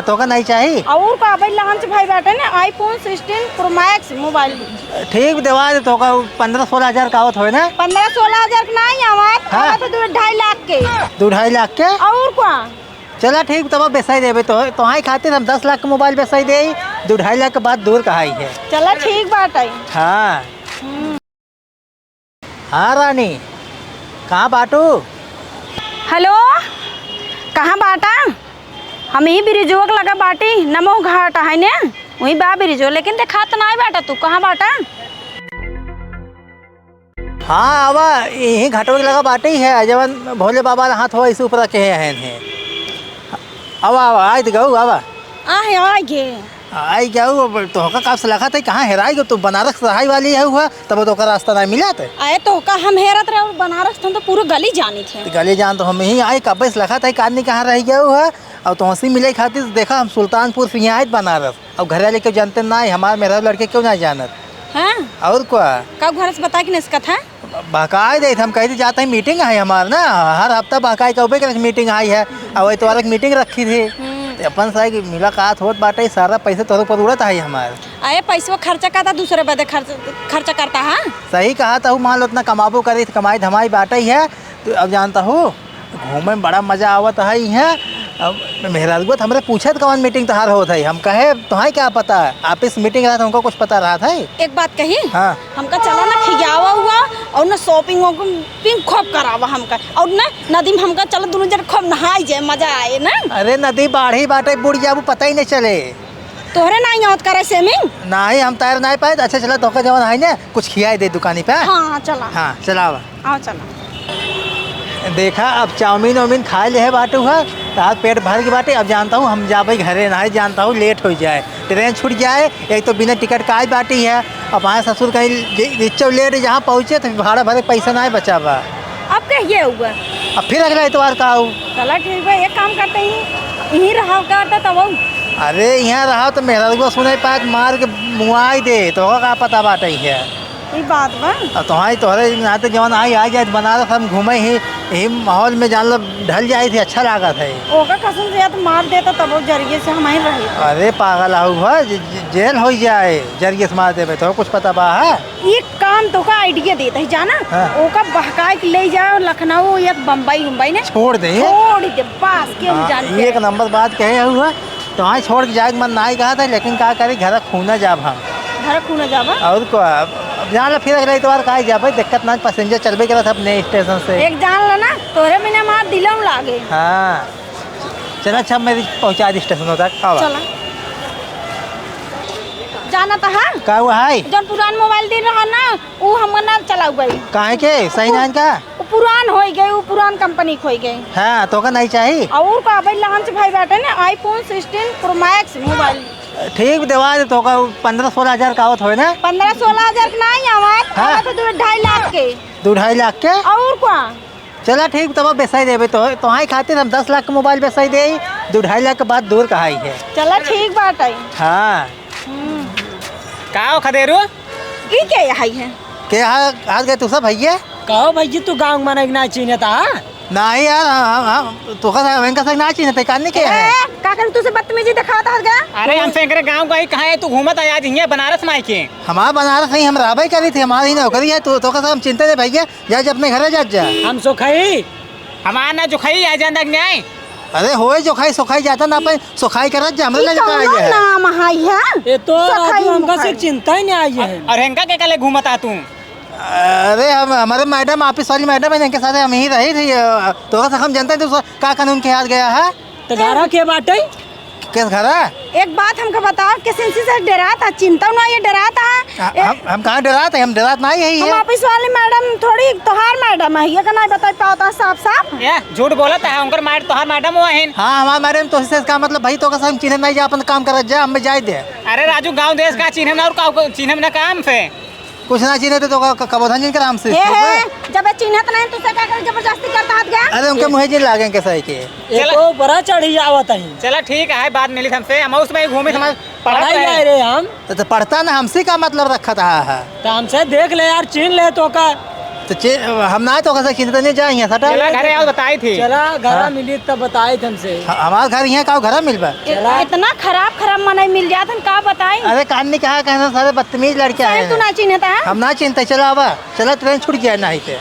तो का नहीं चाहिए और का भाई लॉन्च भाई बैठे ना आईफोन 16 प्रो मैक्स मोबाइल ठीक देवा दे तो का 15-16 हज़ार का आवत हो ना 15-16 हजार का नहीं आवत हाँ। तो 2.5 लाख के 2-2.5 लाख के और का चला ठीक तब बेसाई देवे तो हाँ खातिर हम 10 लाख का मोबाइल बेसाई दे 2-2.5 लाख के बाद दूर कहा है। चला ठीक बात है। हाँ हाँ रानी कहाँ बाटू हेलो कहाँ बाटा हम ही ब्रिजो लगा बाटी नमो घाट है ने वही बा ब्रिजो लेकिन देखा तो नहीं बाटा तू कहाँ बाटा। हाँ आवा यही घाटों के लगा बाटे ही है जवन भोले बाबा हाथ हो इसे ऊपर रखे हैं आवा आवा आई तो गऊ आवा आगे आई जाऊ तो का काफ से लगा था कहाँ हेराई गो तू बनारस सहाय वाली है हुआ तब तो का रास्ता नहीं मिला था आए तो का हम हेरत रहे और बनारस तो पूरा गली जानी थे गले जान तो हम ही आए कब से लगा था आदमी कहाँ रह गया हुआ और तो हंसी मिले खातिर देखा हम सुल्तानपुर से यहाँ आए बनारस और घर वाले क्यों जानते ना हमारे मेरा लड़के क्यों नहीं जानत हाँ और क्या कब घर से बता कि इसका था बहकाए दे हम कहते जाते हैं मीटिंग है हमारे ना हर हफ्ता बहकाए कब के मीटिंग आई है और तो अलग मीटिंग रखी थी अपन सा मुलाकात होत बाटे सारा पैसे तोहरे पर उड़त है हमारे आए पैसा खर्चा करता दूसरे बदे खर्चा करता है सही कहा था मान लो उतना कमाबो करे कमाई धमाई बाटे ही है तो अब जानता हूँ घूमे में बड़ा मजा आवत है यहाँ अब मेहराज हमरे पूछत कौन मीटिंग तहार होत है हम कहे तुम्हें क्या पता है ऑफिस मीटिंग रहा था हमको कुछ पता रहा था एक बात कही हाँ हमका चला ना खियावा हुआ और ना शॉपिंग वॉपिंग खूब करावा हमका और ना नदी में हमका चलो दोनों जन खूब नहाई जाए मजा आए ना। अरे नदी बाढ़ी बाटे बुढ़ जाबू पता ही नहीं चले तोहरे नहीं आवत करे स्विमिंग नहीं हम तैर नहीं पाए अच्छा चला तो जवान है ना कुछ खियाई दे दुकानी पे हाँ चला हाँ चलावा आओ चला देखा अब चाउमीन वाउमीन खा ले है बाटू है तो पेट भर के बाटे अब जानता हूँ हम जा भाई घरे नहीं जानता हूँ लेट हो जाए ट्रेन छूट जाए एक तो बिना टिकट का आज बाटी है अब हमारे ससुर कहीं रिक्शा लेट जहाँ पहुँचे तो भाड़ा भरे पैसा नहीं बचा बा अब कहिए हुआ अब फिर अगला इतवार का आऊँ चला ठीक है एक काम करते ही यहीं रहा करता तब अरे यहाँ रहा तो मेरा सुने पाँच मार के मुआई दे तो का पता बाटे है ये बात बा अब तोहरे नाते जवान आई आ जाए बनारस हम घूमे ही माहौल में जान लो ढल जाए थे अच्छा लगा था ओका कसम से या तो मार देता तब जरिए से हम ही रहे। अरे पागल आऊ जेल हो जाए जरिए से मार देवे तो कुछ पता बा है ये काम तो का आइडिया देता है जाना हाँ। ओका बहकाए के ले जाओ लखनऊ या बम्बई ने छोड़ दे बस क्यों जानते एक नंबर बात कहे हुआ तो हाँ छोड़ के जाए मन नहीं कहा था लेकिन क्या करे घर खूना जाब हम घर खूना जाबा और को जान लो फिर अगला इतवार का जा भाई दिक्कत ना पैसेंजर चलबे करा था अपने स्टेशन से एक जान लो ना तोरे बिना मार दिलम लागे। हाँ चला अच्छा मेरी पहुँचा दी स्टेशन तक चला जाना था हाँ का हुआ है जब पुरान मोबाइल दे रहा ना वो हम ना चलाऊ गई काहे के सही नान का वो पुरान हो गई वो पुरान कंपनी खोई गई हाँ तो का नहीं चाहिए और का भाई लॉन्च भाई बैठे ना आईफोन 16 प्रो मैक्स मोबाइल ठीक देवा दे तो का 15-16 हज़ार का आवत हो ना 15-16 हजार का नहीं आवत हाँ। तो 2.5 लाख के 2-2.5 लाख के और का चला ठीक तब बेसाई देवे तो हाँ खातिर हम 10 लाख का मोबाइल बेसाई दे 2-2.5 लाख के बाद दूर कहा है। चला ठीक बात है। हाँ का खदेरू ये क्या यही है के हाथ गए तू सब भैया कहो भाई तू गाँव में ना चीने था नहीं यार हम तो का से ना चीने काटने के है का कर तू से बदतमीजी दिखाता है क्या अरे हमसे करे गाँव का ही कहाँ है तू घूमत आज यहाँ बनारस में के हमारा बनारस नहीं हम राबाई करी थी हमारी नौकरी है तो का हम चिंता है भैया जा अपने घर जा हम सुखाई हमारा ना जो खाई आ जान न्याय अरे होए जो खाई सुखाई जाता ना अपन सुखाई करत जा हमरे लगे का है नाम है ये तो हमका से चिंता ही नहीं आई है और इनका के कले घूमता तू अरे हम हमारे मैडम ऑफिस वाली मैडम है इनके साथ हम ही रही थी तो हम जानते हैं तो का कानून के हाथ गया है तो घरा के बाटे किस घर है एक बात हमको बताओ किस इंसान से डरा था चिंता ना ये डरा था हम कहाँ डराते हम डरात नहीं यही हम है ऑफिस वाली मैडम थोड़ी तोहार मैडम है ये का नहीं बता पाता साफ साफ ये झूठ बोलत है उनकर मार तोहार मैडम हुआ है हाँ हमारा मैडम तो इससे का मतलब भाई तो का हम चिन्ह नहीं जा अपन काम करत जा हम जाए दे अरे राजू गाँव देश का चिन्ह ना और का चिन्ह ना काम से कुछ ना चिन्ह तो कबोधन जिनके नाम से जब चिन्हत नहीं तो क्या कर जबरदस्ती करता हाथ गया अरे उनके मुँह जिन लागे कैसा है के तो बड़ा चढ़ी आवत है चला ठीक है बात मिली हमसे हम उसमें घूमे समझ पढ़ाई जाए रे हम तो पढ़ता ना हमसे का मतलब रखा था तो हमसे देख ले यार चिन्ह ले तो का हम ना तो कैसे चिंता नहीं जाए यहाँ सटा चला घरे आओ बताई थी। चला घर मिली तब बताए थे हमसे। हमारा घर यहाँ का घर मिलबा। इतना खराब मनाई मिल जात हम का बताई। अरे कान नहीं कहा कहना सारे बदतमीज लड़के आए तू ना चिन्हता है। हम ना चिंता चलो आवा चलो ट्रेन छूट गया नहीं थे।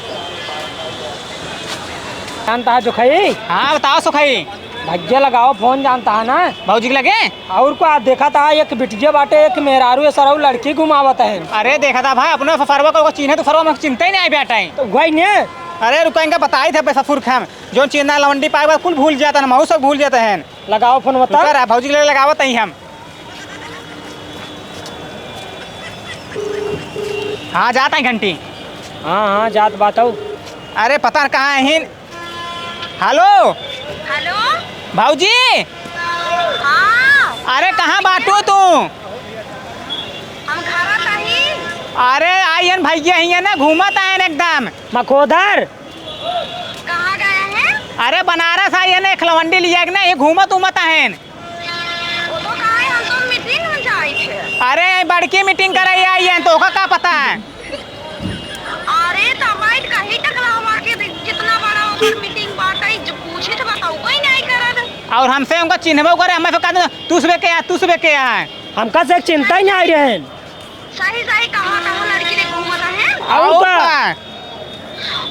जानता है जोखई? हाँ बताओ सुखाई। भज्जे लगाओ फोन जानता है ना? भाजी के लगे। और को आज देखा था एक बिटिया बाटे एक मेहरारू है सरऊ लड़की घुमावत है। अरे देखा था भाई अपने फरवा को चिन्हे तो फरवा में चिंता ही नहीं आई बेटा। तो वही ने अरे रुकेंगे बताई थे सफुर खाम जो चिन्ह लवंडी पाए कुल भूल जाता है मऊ सब भूल जाते हैं। लगाओ फोन बता। भाजी के लिए लगावत ही हम। हाँ जाता है घंटी। हाँ जात बात हो। अरे पता कहाँ है। हेलो हेलो भाऊजी। हाँ अरे कहाँ बाटू तू? हम घर नहीं। अरे आइयन भैया ही ना घूमत आयन एकदम मकोदर। कहाँ गए हैं? अरे बनारस आइयन एक लवंडी लिया ना ये घूमत उमत आयन। वो तो कहा है हम तो मीटिंग में जाए थे। अरे बड़की मीटिंग कराई आइयन तो का पता है। अरे तबाइट कहीं तक रहा के कितना बड़ा होकर मीटिंग बाटा जो पूछे तो बताओ कोई नहीं करत। और हमसे उनका चिन्हबो करे हमें तो कहते तू सुबह के है। हमका से चिंता ही नहीं आ रहे हैं। सही कहाँ लड़की ने घूमत है। और का?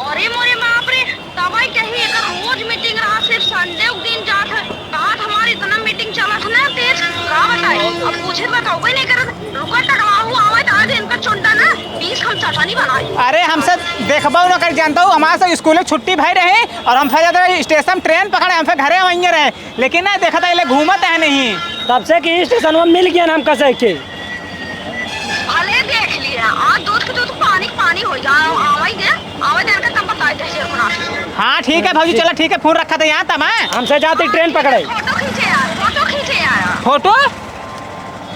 अरे मोरे बाप रे तबाई कहीं एक रोज मीटिंग रहा सिर्फ संडे के दिन जात है। कहा हमारी इतना मीटिंग चलत ना तेज का बताए अब पूछे बताओ कोई नहीं करत। रुका टकराहू आवे तो आज इनका चुंडा ना 20 हम चटनी बनाई। अरे हमसे देखबो न कर जानता हूँ हमारे से स्कूल छुट्टी भाई रहे और हम फिर स्टेशन ट्रेन पकड़े हम फिर घरे वहीं रहे लेकिन ना देखा था ये घूमत है नहीं। तब से कि स्टेशन में मिल गया नाम कैसे के भले देख लिया आज दूध के दूध पानी हो जाए आवे देर का तब बताए थे शेरकुना। हाँ ठीक है भाजी चलो ठीक है फोन रखा था यहाँ तब है। हमसे जाते ट्रेन पकड़े। फोटो खींचे आया। फोटो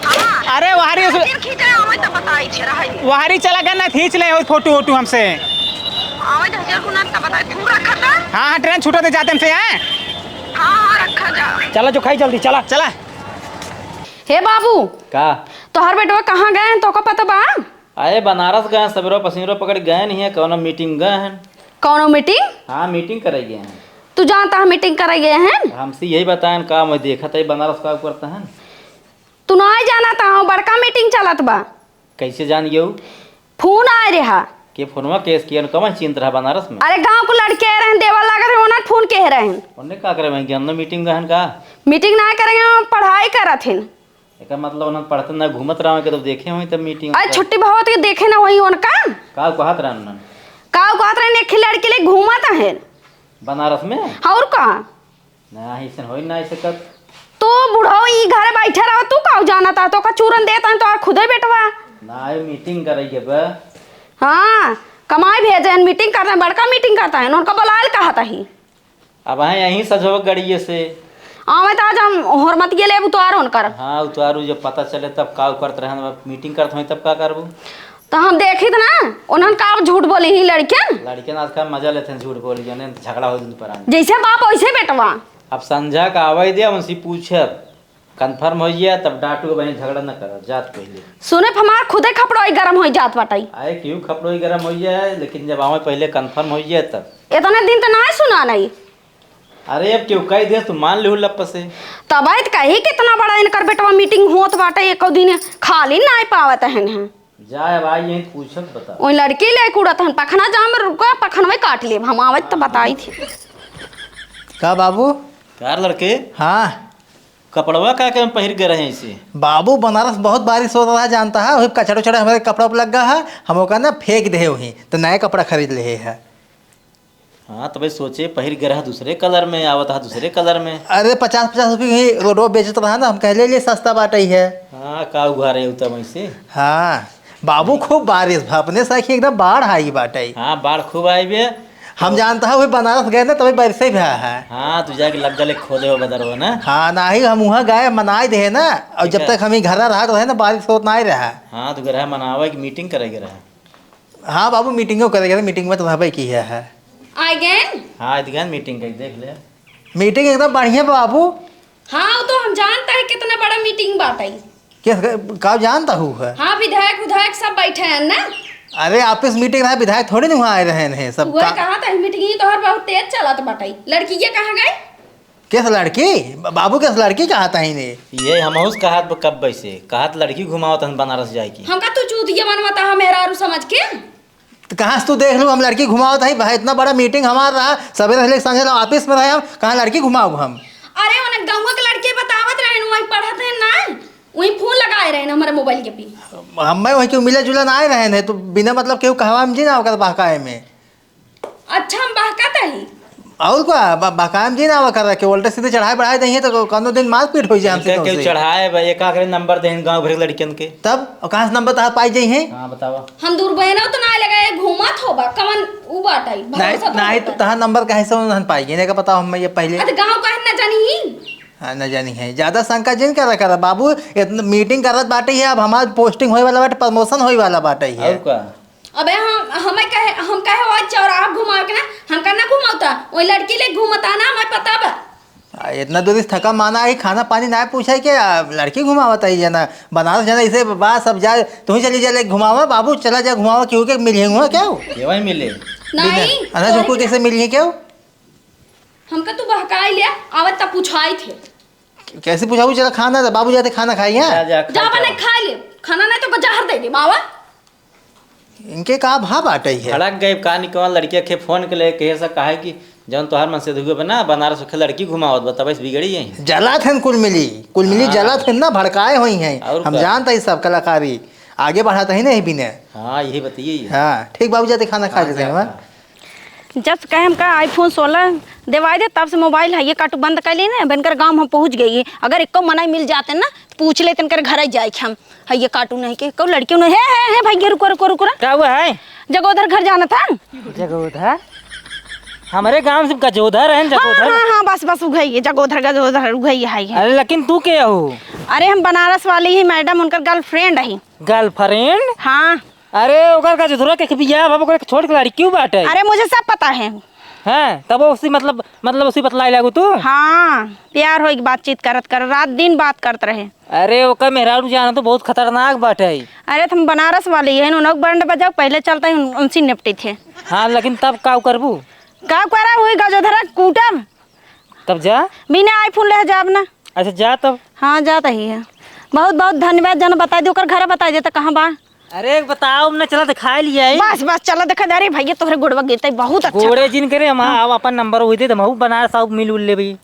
हाँ अरे वहारी खींचे आवे तब बताई छे रही। वहारी चला गया ना खींच ले फोटो वोटो हमसे। आवे थे शेरकुना तब बताए फोन रखा था। हाँ ट्रेन छूटा दे जाते हमसे हैं। हाँ रखा जा। चला जो खाई जल्दी चला चला। हे बाबू का तोहर बेटवा कहाँ गए तो को पता बा? आए बनारस गए सवेरो पसीरो पकड़ गए नहीं है कौनो मीटिंग गए हैं। कौनो मीटिंग? हाँ मीटिंग करे गए हैं। तू जानता है मीटिंग करे गए हैं? हमसे यही बताएं का मैं देखा था बनारस का करता है। तू नहीं जाना था बड़का मीटिंग चलत बा। कैसे जान गए? फोन आए रहा के फोनवा केस किया कम चिंत रहा बनारस में। अरे गांव को लड़के आ रहे हैं देवा लगा रहे होना फोन कह रहे हैं। उन्हें का करे मैं ज्ञान मीटिंग गए का मीटिंग ना करेंगे हम पढ़ाई करत हैं। एक मतलब उन्हें पढ़ते ना घूमत रहा के तब देखे हुई तब मीटिंग। अरे छुट्टी बहुत के देखे ना वही उनका का कहत रहा उन्होंने का कहत रहे ने लड़के ले घूमता है बनारस में। और का ना ऐसे होई ना ऐसे कर तो बुढ़ाओ ई घर बैठे रहो तू का जाना था तो का चूरन देता है तो खुदे बेटवा ना मीटिंग करेंगे बे। हाँ कमाई भेजे मीटिंग करते हैं बड़का मीटिंग करता है उनका बुलायल कहता ही। अब है यहीं सजो गड़िए से आवे तो आज हम हरमत के ले उतार उनकर। हाँ उतारू जब पता चले तब का करते रहे मीटिंग करते हुई तब का करबू। तो हम देखी तो ना उन्होंने का झूठ बोले ही लड़के आज का मजा लेते हैं झूठ बोली जाने झगड़ा हो पर जैसे बाप वैसे बेटवा। अब संझा का आवाज दिया उनसे पूछब कंफर्म हो गया तब डांटू बहन झगड़ा न कर जात पहले सुने हमार खुदे खपड़ोई गरम हो जात बाटाई। आए क्यों खपड़ोई गर्म हो जाए लेकिन जब आवे पहले कंफर्म हो जाए तब इतने दिन तो ना सुना नहीं। अरे अब क्यों कह दे तू मान लिहू लप से तब कही कितना बड़ा इनकर बेटवा मीटिंग होत बाटे एक दिन खाली ना पावत है जाए अब आई यहीं पूछब बता वही लड़की ले कूड़त हन पखना जाम रुका पखनवे काट ले हम आवत तो बताई थी। का बाबू कार लड़के हाँ कपड़वा का के पहिर गए रहे इसे। बाबू बनारस बहुत बारिश हो रहा है जानता है वही कचड़ा उचड़ा हमारे कपड़ा पर लग गया है हम ओका ना फेंक दे वहीं तो नया कपड़ा खरीद ले है। हाँ तो भाई सोचे पहिर गए रहा दूसरे कलर में आवत है दूसरे कलर में। अरे 50-50 रुपये ही रोडो बेचत रहा ना हम कहले लिए सस्ता बाटे है। हाँ का उघा रहे उतम ऐसे। हाँ बाबू खूब बारिश भा अपने साखी एकदम बाढ़ आई बाटे। हाँ बाढ़ खूब आई बे हम जानता है वही बनारस गए ना तभी बारिश भी है। हाँ तू जाके लग गले खोदे हो बदर हो ना। हाँ ना ही हम वहाँ गए मनाए दे ना और जब तक हम घर रहा रहे ना बारिश होत ना ही रहा। हाँ तो गरहा मनावा की मीटिंग करेगे रहा। हाँ बाबू मीटिंगों करेगा मीटिंग में तो रहबे की है। आई गए हाँ इधर मीटिंग कहीं देख ले मीटिंग एकदम बढ़िया बाबू। हाँ तो हम जानते हैं कितना बड़ा मीटिंग बाटाई। किस का जानता हूँ है। हाँ विधायक सब बैठे हैं ना। अरे ऑफिस मीटिंग रहा, विधायक थोड़ी ना वहाँ आए रहे हैं सब वही कहा था मीटिंग तोहर बहुत तेज चलत बाटे। लड़की ये कहाँ गई? किस लड़की? बाबू किस लड़की कहा था इन्हें? ये हमहुस कहत कब वैसे कहत लड़की घुमाओ तहन बनारस जाए की। हमका तू चूतिया बनवाता है मेहरारू समझ के। तो कहाँ से तू देख लूँ हम लड़की घुमाओ था भाई, इतना बड़ा मीटिंग हमारा रहा, सवेरे संगे ऑफिस में रहे हम, कहाँ लड़की घुमाओ हम? अरे उन्हें गाँव के लड़के बतावत रहे वही पढ़त है ना, वही फोन लगाए रहे हमारे मोबाइल के पे। हमें वही क्यों मिले जुलन आए रहे हैं तो बिना मतलब क्यों कहवा में जी ना होकर बहकाए में। अच्छा हम बहकाता ही और क्या बहकाए जी ना हुआ कर रखे, उल्टे सीधे चढ़ाए बढ़ाए देंगे तो कौनो दिन मारपीट हो जाए हमसे। क्यों चढ़ाए भाई एक आखिरी नंबर देन गांव भर लड़कियन के तब कहाँ से नंबर तहा पाई जाई हैं? हां बतावा। हम दूर बहना तो ना लगाए घूमत होबा कमन उ बाटाई नहीं तो तहा नंबर कहीं से उन्हें पाई गई का बताओ हमें ये पहले। अरे गांव का न जानी। हाँ न जानी है, ज्यादा शंका जिन करा बाबू, इतना मीटिंग करत बाटे है, अब हमार पोस्टिंग होए वाला बाटे, प्रमोशन होए वाला बाटे है। और क्या अबे हम कहे वो चौराहा घुमाओ के ना, हम करना घुमाता वही लड़की ले घूमता ना, हमें पता बा। इतना दूर से थका माना है, खाना पानी ना पूछा कि लड़की घुमावत है जना बनारस जाना, इसे बात सब जाए तू ही चली जाए घुमावा बाबू, चला जा घुमावा, क्यों के मिले हुआ क्या ये वही मिले नहीं अना जो कैसे मिली है क्या? हमका तू बहकाई लिया आवत तब पूछाई थे। कैसे पूछाऊ? चला खाना बाबू जाते खाना खाई है, जा बने खा ले खाना, नहीं तो जहर दे दे बाबा। इनके कहा भाव बाटे है। खड़क गए कहानी कौन लड़किया के फोन के ले कहे सा कहे कि जौन तोहार मन से दुगो बना बनारस के लड़की घुमावत बताबे बिगड़ी है। जला थे कुल मिली जला थे ना, भड़काए हुई हैं। और हम क्या? जानते हैं सब कलाकारी आगे बढ़ाते ही नहीं बिना। हाँ यही बताइए। हाँ ठीक बाबू जाते खाना खा लेते हैं। जब से कहे हमका आईफोन 16 दिवाई दे तब से मोबाइल है ये काटू बंद कर ली ना, बनकर गांव हम पहुंच गई। अगर एक मनाई मिल जाते ना पूछ लेते कर घर जाए हम है ये काटू नहीं के को लड़कियों ने है भाई रुको रुको रुको क्या हुआ है? जगोधर घर जाना था। जगोधर हमारे गांव से गजोधर है। हाँ जगोधर हाँ हाँ बस बस उगई जगोधर गजोधर उगई है। अरे लेकिन तू क्या हो? अरे हम बनारस वाली ही मैडम उनका गर्लफ्रेंड है। गर्लफ्रेंड? हाँ। अरे ओकर गजोधर के बियाह बाबू को छोड़ के लड़की क्यों बाटे? अरे मुझे सब पता है। हैं तब उसी मतलब उसी बतलाई लागू तू? हाँ प्यार हो बातचीत करत कर रात दिन बात करते रहे। अरे ओकर मेहरारू जाना तो बहुत खतरनाक बात है। अरे तुम बनारस वाली है उन्होंने बंड बजाओ पहले चलते हैं उनसे निपटी थे। हाँ लेकिन तब का करबू? का करा हुई गजोधरा कूटब तब जा बिना आईफोन ले जाब ना। अच्छा जा तब। हाँ जाता ही है। बहुत बहुत धन्यवाद जाना बता दो घर बता देता कहाँ बा। अरे बताओ ना चला दिखा लिया बस बस चलो देखा जा रही भैया तोहरे गुड़वा गिरते बहुत अच्छा। गोड़े जिन करे हम आओ अपन नंबर हुई थे तो हम बनारस आओ मिल उल ले भाई।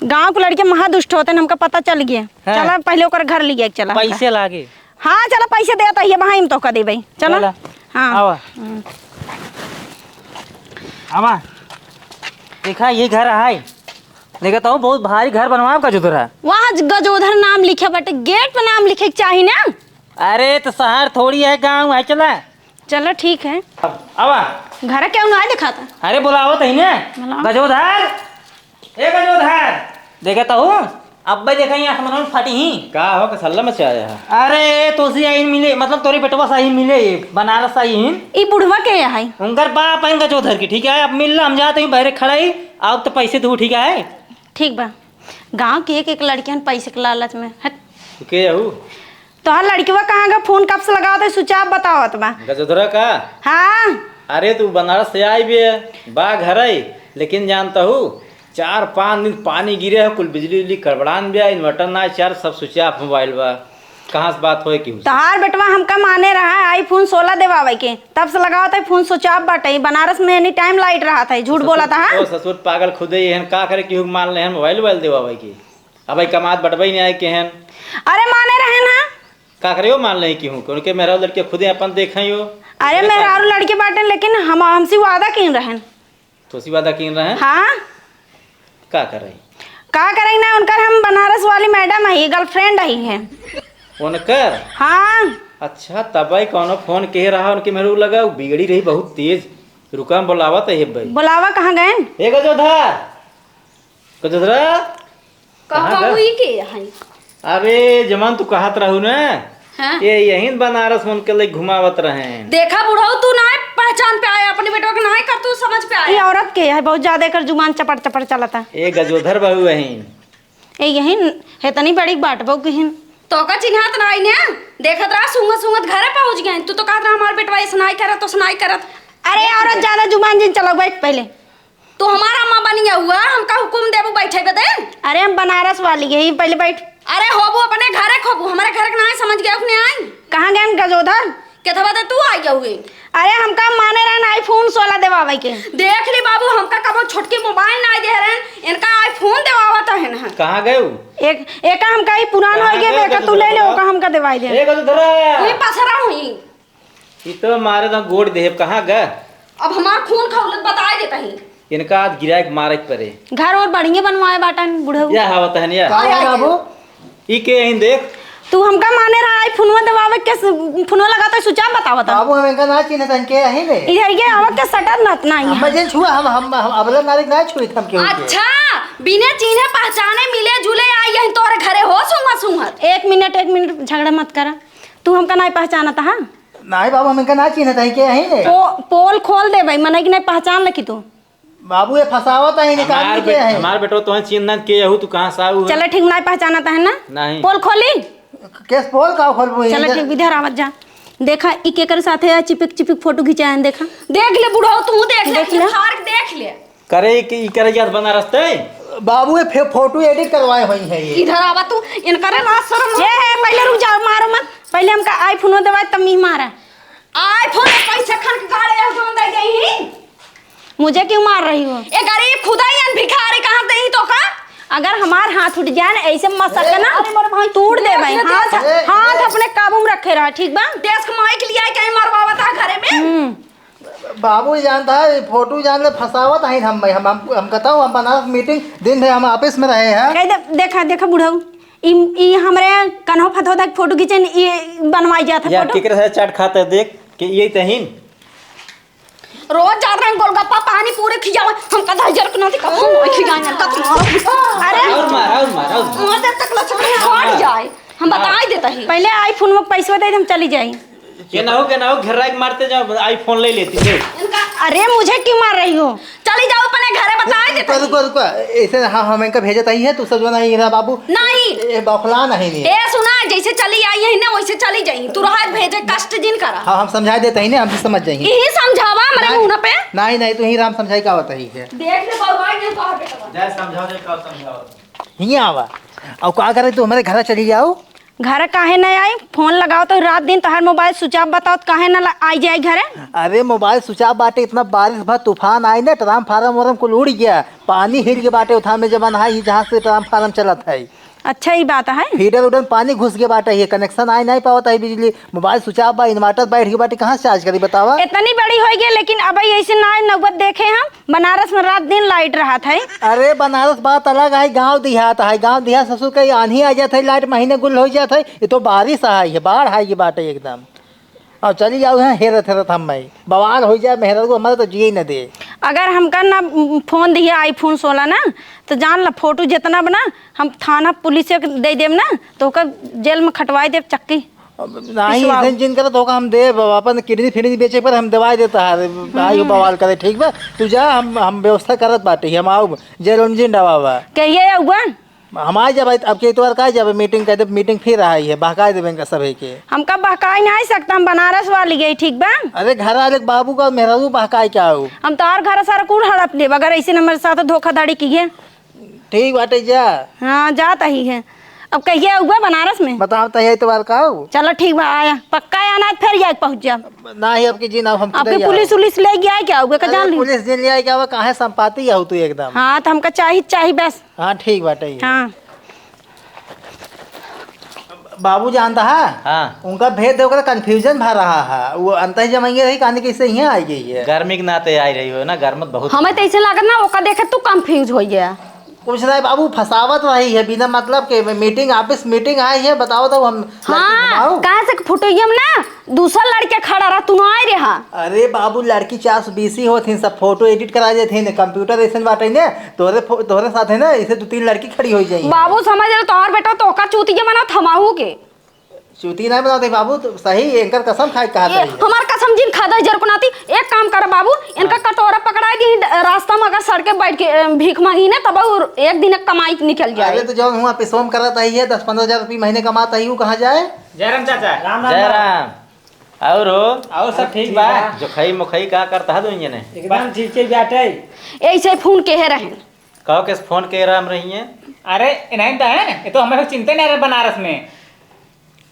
गांव के लड़के महादुष्ट होते हैं हमका पता चल गया। हाँ। चला पहले ओकर घर लिया चला पैसे लागे। हाँ चलो पैसे देता है वहाँ हम तो का दे भाई चलो। चला। हाँ आवा आवा देखा ये घर है देखता हूँ बहुत भारी घर बनवा का जो है। वहाँ गजोधर नाम लिखे बटे गेट पे नाम लिखे चाहिए ना। अरे तो शहर थोड़ी है गाँव है चला। चलो ठीक है। आवा घर क्यों ना दिखाता। अरे बुलाओ तो ने बुलाओ। गजोधर ए गजोधर देखता हूँ अब भाई देखा आसमान में फटी ही का हो के सल्ला मचा आया है। अरे तोसी आई मिले मतलब तोरी बेटवा सही मिले बनारस आई ही ई बुढ़वा के है उनकर बाप है गजोधर की ठीक है। अब मिल हम जाते हैं बहरे खड़ा ही अब तो पैसे दू ठीक है। ठीक बा गांव के एक लड़कियन पैसे के लालच में हट। तू के हूँ तो हर लड़कीवा कहाँ का फोन कब से लगाओ तो स्विच ऑफ बताओ बा। गजोधरा का? हाँ अरे तू बनारस से आई भी है बा घर आई, लेकिन जानता हूँ 4-5 दिन पानी गिरे है, कुल बिजली उजली कड़बड़ान भी है, इन्वर्टर ना चार्ज सब स्विच ऑफ मोबाइल बा। कहाँ से बात होए की? तहार बेटवा हमका माने रहा है आईफोन 16 देवावे के तब से लगाओ था फोन स्विच ऑफ बाटे। बनारस में एनी टाइम लाइट रहा था झूठ बोला था। ओ ससुर पागल खुदे ही हन का करे की मान ले हन मोबाइल मोबाइल देवावे की। अब भाई कमात बटबई नहीं आए के हन। अरे माने रहे ना का करे हो मान ले की हूँ क्योंकि मेरा लड़के खुदे अपन देखे हो। अरे मेहरारू लड़के बाटे लेकिन हम हमसे वादा किन रहे। तो सी वादा किन रहे हाँ का करे का करें ना उनकर हम बनारस वाली मैडम है गर्लफ्रेंड है उनकर। हाँ अच्छा तब भाई कौनो फोन कह रहा उनके मेरे लगा बिगड़ी रही बहुत तेज। रुका बुलावा तो हे भाई। बुलावा कहाँ गए। ए गजोधर गजोधरा कहाँ हुई के है? अरे जमान तू कहत रहू ना हाँ? ये यही बनारस मन के लिए घुमावत रहे। देखा बुढ़ाऊ तू ना पहचान पे आया अपने बेटवा के ना कर तू समझ पे ये आया। औरत के है बहुत ज्यादा कर जुबान चपड़ चपड़ चलता। ए गजोधर बहू यही ए यही है तनी बड़ी बात बहु कहीं तो का चिन्हात नहीं ने देखत रहा सुंगत सुंगत घरे पहुंच गए। तू तो कहत रहा हमार बेटवा सुनाई करत तो सुनाई करत। अरे औरत ज्यादा जुबान जिन चलो बैठ पहले। तू हमारा अम्मा बनिया हुआ हमका हुकुम देबू बैठे बदे। अरे हम बनारस वाली है पहले बैठ। अरे होबू अपने घरे खोबू हमारे घर के नहीं समझ गए अपने आई। कहां गए गजोधर के थवा तू आई हुई। अरे हमका माने रहन आईफोन 16 देवावे के। देख ली बाबू हमका कबो छोटकी मोबाइल नहीं दे रहन इनका आईफोन देवावत है ना। कहां गए हो? एक हमका ही पुरान हो गए बेका तू ले ले ओका हमका देवाई दे। एक उधर तू पसरा हुई ई तो मारे तो गोड़ देव कहां गए? अब हमार खून खौलत बताई देता ही। इनका आज गिराए के मारे के परे घर और बढ़िया बनवाए बाटन बुढ़ऊ। या हवत है निया बाबू ई के इन देख तू हमका माने रहा आई फोनवा दबावे के फोनवा लगाता सुचा बतावता। बाबू हम इनका ना चिन्ह तन के अही ने इधर ये आवक के सटत नत नहीं हम जन छुआ हम अबला नारिक ना छुई हम के। अच्छा बिना चिन्हे पहचाने मिले जुले आई यही तोरे घरे हो सुंगा सुंगत। एक मिनट झगड़ा मत करा। तू हमका नहीं पहचानता हां? नहीं बाबू हम इनका ना चिन्ह तन के अही ने। पोल खोल दे भाई मने कि नहीं पहचान लकी तू। बाबू ये फसावत है निकाल के है। हमार बेटो तो चिन्ह के हूं तू कहां से आऊ? चलो ठीक नहीं पहचानता है ना? नहीं पोल खोली केस पोल का खोलबो। चलो ठीक इधर आवत जा। देखा ई केकर साथे है चिपिक फोटो खिंचाए देखा। देख ले बुढ़ाओ तू देख ले फार्क देख ले। करे कि ई करे याद बना रस्ते बाबू ये फोटो एडिट करवाए हुई है ये। इधर आवा तू इनकर ना शर्म ये है। पहले रुक जाओ मारो मत। पहले हमका आईफोन दे तब मी मारा। आईफोन पैसे खन के गाड़े है जोन दे गई। मुझे क्यों मार रही हो? ये गरीब खुदाई भिखारी कहां दे ही तो का। अगर हमार हाथ उठ जाए ऐसे मसक ना भाई तोड़ दे भाई। हाथ अपने काबू में रखे रहा ठीक बा। देश कमाई के लिए आई कहीं मरवावत है घरे में। बाबू जानता है फोटो जान ले फसावत है हम कहता हूं हम बनारस मीटिंग दिन है हम ऑफिस में रहे हैं। देखा बुढ़ऊ ई हमरे कन्हो फतो तक फोटो खींचे ये बनवाई जाता या फोटो। केकरे से चाट खाते देख कि ये तहीन रोज जा रहे हैं गोलगप्पा पानी पूरे खिजाओ हम कदा जरक ना दिखा हम खिजाएंगे कतना। अरे और मार दे तक लचक हट जाए हम बताई देता ही। पहले आईफोन में पैसा दे हम चली जाए। के ना हो घेरा के मारते जाओ आईफोन ले लेती है। अरे मुझे क्यों मार रही हो? चली जाओ अपने घरे बताई देता। रुको ऐसे हां हम इनका भेजत ही है तू सब जो नहीं रहा बाबू नहीं ये बखला नहीं ए सुना जैसे चली आई है ना वैसे चली जाई। तू राहत भेजे कष्ट जिन करा। हां हम समझा देते ही ना हम समझ जाएंगे। यही समझावा मेरे मुंह पे। नहीं तू ही राम समझाई का होता ही है। देख ले बलवाई ने कहा बेटा जा समझाओ जे का समझाओ ही आवा और का करे तू हमारे घर चली जाओ। घर काहे नहीं आई? फोन लगाओ तो रात दिन तोहर मोबाइल स्विच ऑफ बताओ काहे ना आई जाए घरे। अरे मोबाइल स्विच ऑफ बाटे इतना बारिश भर तूफान आई ना ट्राम फार्म वरम कुल उड़ गया पानी हिल के बाटे उठा में जब है जहाँ से ट्राम फार्म चलत है। अच्छा ही बात है। फीडर उडर पानी घुस के बाटे ये कनेक्शन आई नहीं पावत है बिजली मोबाइल स्विच ऑफ बा इन्वर्टर बैठ के बाटे कहाँ से चार्ज करी बतावा। इतनी बड़ी हो गई लेकिन अब ऐसे ना नौबत देखे हम बनारस में रात दिन लाइट रहा था। अरे बनारस बात अलग है गांव देहात है गांव देहात ससुर कहीं आंधी आ जाता है लाइट महीने गुल हो जाता है ये तो बारिश आई है बाढ़ आई ये बाटे एकदम। और चली जाओ है हेरत हम भाई बवाल हो जाए मेहरत को हमारे तो जिए न दे। अगर हमका ना फोन दिए आईफोन 16 ना तो जान ला फोटो जितना बना हम थाना पुलिस दे देम ना तो जेल में खटवाई देव चक्की। नहीं जिन कर तो हम दे अपन किडनी फिडनी बेचे पर हम दवाई देता है भाई बवाल करे ठीक बा तू जा हम व्यवस्था करत बाटे हम आओ जेल जिन दवा कहिए हुआ हम आ जब अब के इतवार का जब मीटिंग कहते मीटिंग फिर आई है बहका देवे सभी के। हमका बहकाई नहीं सकता हम बनारस वाली गई ठीक बा। अरे घर वाले बाबू का मेरा बहकाई क्या हो हम तो और घर सारा कूड़ हड़प ले अगर ऐसे हमारे साथ धोखाधड़ी की है। ठीक बाटे जा। हाँ जाता ही है अब कहिए हुआ बनारस में बताओ तो इतवार का हो। चलो ठीक बा आया पक्का आना फिर जाए पहुँच जा ना ही आपकी जी ना हम आपकी पुलिस उलिस ले गया क्या हुआ का जान पुलिस दिन ले क्या हुआ कहाँ संपाती है तू एकदम। हाँ तो हमका चाहिए बस। हाँ ठीक बाटे। हाँ बाबू जानता है हाँ उनका भेद देकर कंफ्यूजन भर रहा है वो अंतर जमाइए रही कहानी कैसे यहाँ आई गई है। गर्मी के नाते आई रही हो ना गर्मत बहुत हमें तो ऐसे लागत ना ओका देखे तू कंफ्यूज हो गया। कुछ नहीं बाबू फसावत रही है बिना मतलब के मीटिंग ऑफिस मीटिंग आई है बताओ तो हम। हाँ कहाँ से फोटो ना दूसरा लड़के खड़ा रहा तू आई रहा। अरे बाबू लड़की 420 होती सब फोटो एडिट करा देते कंप्यूटर ऐसे बाटे ने तोरे साथ है ना इसे 2-3 लड़की खड़ी हो जाए। बाबू समझ रहे तोहर बेटा तो का चूतिया मना थमाहू के चूती नहीं बनाते बाबू, तो सही इनकर कसम खाए कहा ये हमार कसम जिन खादा जर को नाती एक काम कर बाबू, इनका कटोरा पकड़ाई दी रास्ता में, अगर सड़के बैठ के भीख मांगी ना तब और एक दिन कमाई निकल जाए। अरे तो जो हुआ पिसोम करता ही है 10-15 हजार रुपये महीने कमाता ही, वो कहाँ जाए? जयराम चाचा जय राम। और हो और सब ठीक बा? जो खई मुखई का करता है दुनिया ने एकदम ठीक है बेटे। ऐसे फोन कहे रहे कहो किस फोन के राम रही है? अरे नहीं तो है, ये तो हमें चिंता नहीं रहे बनारस में।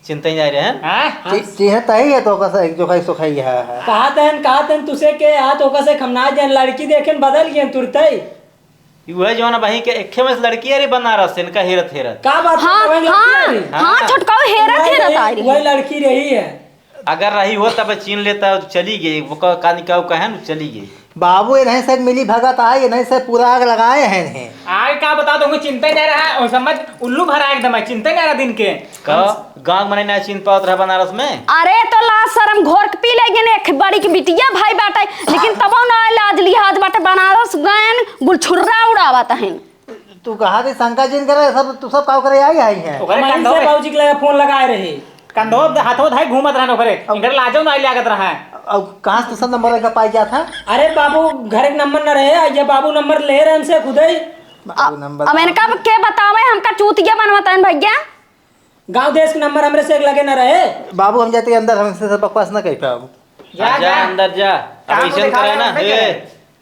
चिंता ही जा रहे हैं। हाँ जी है तही है तो कैसे जो खाई सो खाई है। कहा तन तुसे के हाथ होकर से खमना जन लड़की देखे बदल गए तुरते वह जो ना भाई के एक में लड़की है रे बनारस से, इनका हेरत हेरत का बात हाँ हाँ छोटकाओ हेरा हेरा वही लड़की रही है। अगर रही हो तब चीन लेता तो चली गई, वो कहानी का कहे ना चली गई। बाबू ये नहीं से मिली भगत आए, नहीं से पूरा आग लगाए हैं। आगे क्या बता दूंगा, चिंता नहीं रहा और समझ उल्लू भरा एकदम है, चिंता नहीं रहा दिन के। गाँव मने ना चिन पात रहा बनारस में। अरे तो लाज शर्म घोर के पी लेगे ने, एक बड़ी की बिटिया भाई बाटे, लेकिन तब ना लाज लिहाज बाटे बनारस गए गुलछुर्रा उड़ावता है। तू कहा थी शंका जिन करे सब, तू सब काव करे आई है। बाबूजी के लगा फोन लगाए रहे कंधो हाथों धाई घूमत रहा नौकरे, इनकर लाजो ना लागत रहा है। अब कहाँ से सब नंबर का पाई जाता? अरे बाबू घर एक नंबर न रहे, ये बाबू नंबर ले रहे हमसे खुद ही। अब इनका के बतावे हमका चूतिया बनवाता है भैया। गांव देश के नंबर हमरे से लगे न रहे। बाबू हम जाते अंदर, हमसे सब बकवास न कही पाओ। जा अंदर जा। अब ऐसे करे ना,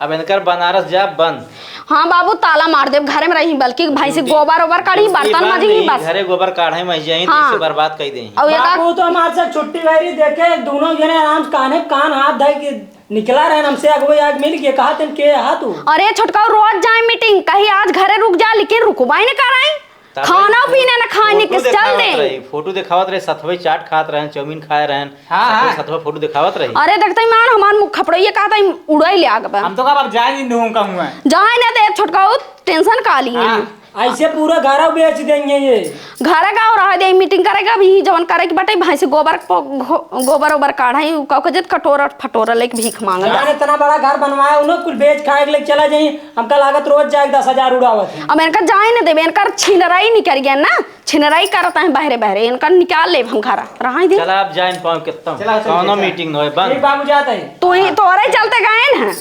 अब इनकर बनारस जा बंद। हाँ बाबू ताला मार दे, घर में रही, बल्कि भाई से गोबर ओबर काढ़ी बर्तन माजी बस। घरे गोबर काढ़े में जाई तो इसे बर्बाद कर दें। बाबू तो हमारे से छुट्टी गई देखे, दोनों जने आराम से कान हाथ धई के निकला रहे हमसे, अगुई आग मिल गया। कहा तुम के हाथ तू? अरे छोटका रोज जाए मीटिंग, कहीं आज घरे रुक जा, लेकिन रुकवाई न कराई, खाना पीना न खाने के चल दे। फोटो दिखावत रहे, सतवे चाट खात रहे, चाउमीन खाए रहे, हाँ सतवे फोटो दिखावत रहे। अरे देखते मान हमार मुख खपड़िया कहा था उड़ाई ले आग हम तो कब जाए नहीं दूं कहूं मैं। जाए ना दे छोटका टेंशन का ली है। ऐसे पूरा घर बेच देंगे ये। घर का रह दे, मीटिंग करेगा भी जवन करे के बटे भाई से गोबर ओबर काढ़ाई कजत कटोरा फटोरा लेके भीख मांगा। मैंने इतना बड़ा घर बनवाया, उन्हें कुल बेच खाए के लिए चला जाइए, हमका लागत रोज जाए 10,000 उड़ावत है। अब इनका जाए ना देवे, इनका छिनराई निकल गया ना, छिनराई करता है बहरे बहरे, इनका निकाल ले हम घर रहा दे। चला आप जाइन पाओ कितना कौनो मीटिंग होए बंद। बाबू जाता है तो ही तोरे चलते गए हैं।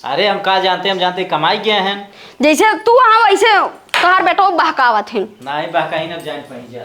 अरे हम कहा जानते, हम जानते कमाई गए हैं। जैसे तू हाँ वैसे तोहार बेटो बहकावत है। नहीं बा कहीं न जान पाई जा।